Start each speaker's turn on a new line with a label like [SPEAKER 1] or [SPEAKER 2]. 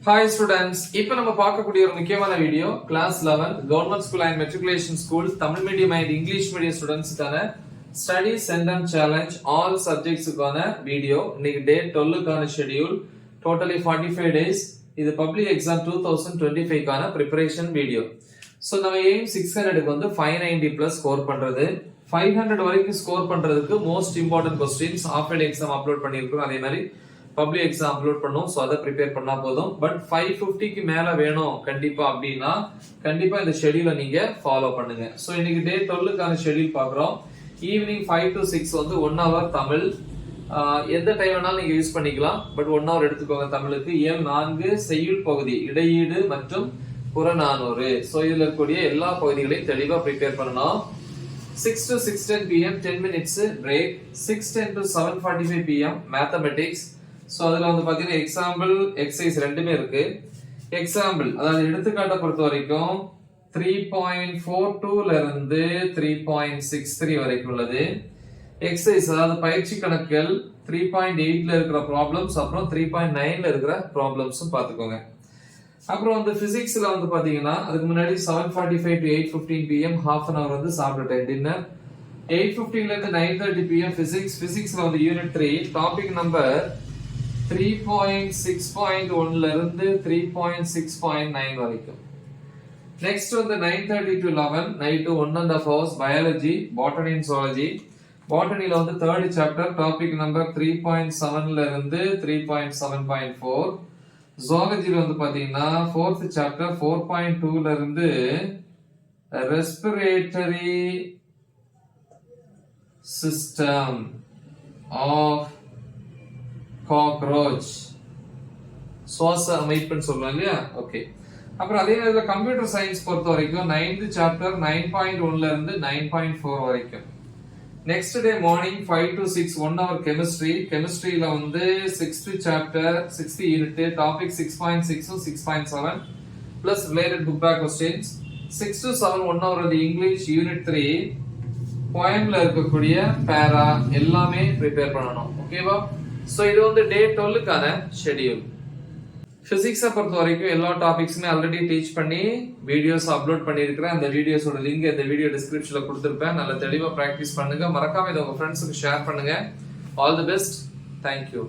[SPEAKER 1] Hi students, இப்போ நம்ம பார்க்கக்கூடிய ஒரு முக்கியமான video class 11 government school and matriculation school Tamil medium and English medium ஸ்டூடெண்ட்ஸ்க்கான ஸ்டடி சென்டம் சேலஞ்ச் ஆல் சப்ஜெக்ட்ஸுக்கான வீடியோ. இன்னைக்கு டே 12க்கான ஷெட்யூல், டோட்டலி 45 டேஸ். இது பப்ளிக் எக்ஸாம் 2025க்கான ப்ரிப்பரேஷன் வீடியோ. ஸோ நம்ம எய்ம் 600க்கு வந்து 590 பிளஸ் ஸ்கோர் பண்றது. 500 வரைக்கும் ஸ்கோர் பண்றதுக்கு most important questions of exam upload பண்ணியிருக்கோம். அதே மாதிரி பப்ளிக் எக்ஸாம் அப்லோட் பண்ணும். ஸோ அதை ப்ரிப்பேர் பண்ணா போதும். பட் 550க்கு மேல வேணும் கண்டிப்பா அப்படின்னா கண்டிப்பா இந்த ஷெட்யூலை நீங்க ஃபாலோ பண்ணுங்க. ஸோ இன்னைக்கு டே 12க்கான ஷெட்யூல் பாக்குறோம். ஈவினிங் 5 to 6 வந்து 1 hour தமிழ். எந்த டைம் வேணாலும் நீங்க யூஸ் பண்ணிக்கலாம். பட் 1 hour எடுத்துக்கோங்க தமிழுக்கு. இயல் 4 செய்யுள் பகுதி, இடையீடு மற்றும் புறநானூறு. ஸோ இதுல இருக்கக்கூடிய எல்லா பகுதிகளையும் தெளிவா ப்ரிப்பேர் பண்ணணும். 6 to 6:10 PM 10 minutes break. 6:10 to 7:45 PM mathematics. So அதுல வந்து பாத்தீங்கன்னா எக்ஸாம்பிள் எக்ஸசைஸ் ரெண்டுமே இருக்கு. எக்ஸாம்பிள் அதாவது எடுத்துக்காட்டை பொறுத்த வரைக்கும் 3.42 ல இருந்து 3.63 வரைக்கும் உள்ளது. எக்ஸசைஸ் அதாவது பயிற்சி கணக்குகள் 3.8 ல இருக்கிற ப்ராப்ளம்ஸ், அப்புறம் 3.9 ல இருக்கிற ப்ராப்ளம்ஸும் பாத்துக்கோங்க. அப்புறம் வந்து பிசிக்ஸ்ல வந்து பாத்தீங்கன்னா அதுக்கு முன்னாடி 7:45 to 8:15 PM half an hour வந்து சாப்பிட்டுட்டேன் டின்னர். 8:15 ல இருந்து 9:30 PM பிசிக்ஸ்ல வந்து யூனிட் 3 டாபிக் நம்பர் 3.6.1 ல இருந்து 3.6.9 வரைக்கும். நெக்ஸ்ட் வந்து 9:30 to 11 night 1.5 hours biology, botany and zoology. பாட்டனில வந்து 3rd சாப்டர் டாபிக் நம்பர் 3.7 ல இருந்து 3.7.4. ஜூவாலஜில வந்து பாத்தீங்கன்னா 4th சாப்டர் 4.2 ல இருந்து ரெஸ்பிரேட்டரி சிஸ்டம் ஆஃப் காக்ரோச், சுவாச அமைப்புன்னு சொல்றோம் இல்லையா? ஓகே. அப்புறம் அதே நேரத்துல கம்ப்யூட்டர் சயின்ஸ் பொறுத்த வரைக்கும் 9th சாப்டர் 9.1 ல இருந்து 9.4 வரைக்கும். Next day morning 5 to 6 1 hour chemistry. கெமிஸ்ட்ரியில வந்து 6th chapter 6th unit topic 6.6 6.7 plus related book back questions. 6 to 7 1 hour வந்து இங்கிலீஷ் யூனிட் 3 போயம்ல இருக்கக்கூடிய பேரா எல்லாமே ப்ரிப்பேர் பண்ணணும். ஓகேவா? சோ இது வந்து டே 12க்கான ஷெட்யூல். பிசிக்ஸை பொறுத்த வரைக்கும் எல்லா டாபிக்ஸுமே ஆல்ரெடி டீச் பண்ணி வீடியோஸ் அப்லோட் பண்ணியிருக்கிறேன். அந்த வீடியோஸோட லிங்க் இந்த வீடியோ டிஸ்கிரிப்ஷன்ல கொடுத்துருப்பேன். நல்லா தெளிவா பிராக்டிஸ் பண்ணுங்க. மறக்காம இதை உங்க ஃப்ரெண்ட்ஸுக்கு ஷேர் பண்ணுங்க. All the best. தேங்க்யூ.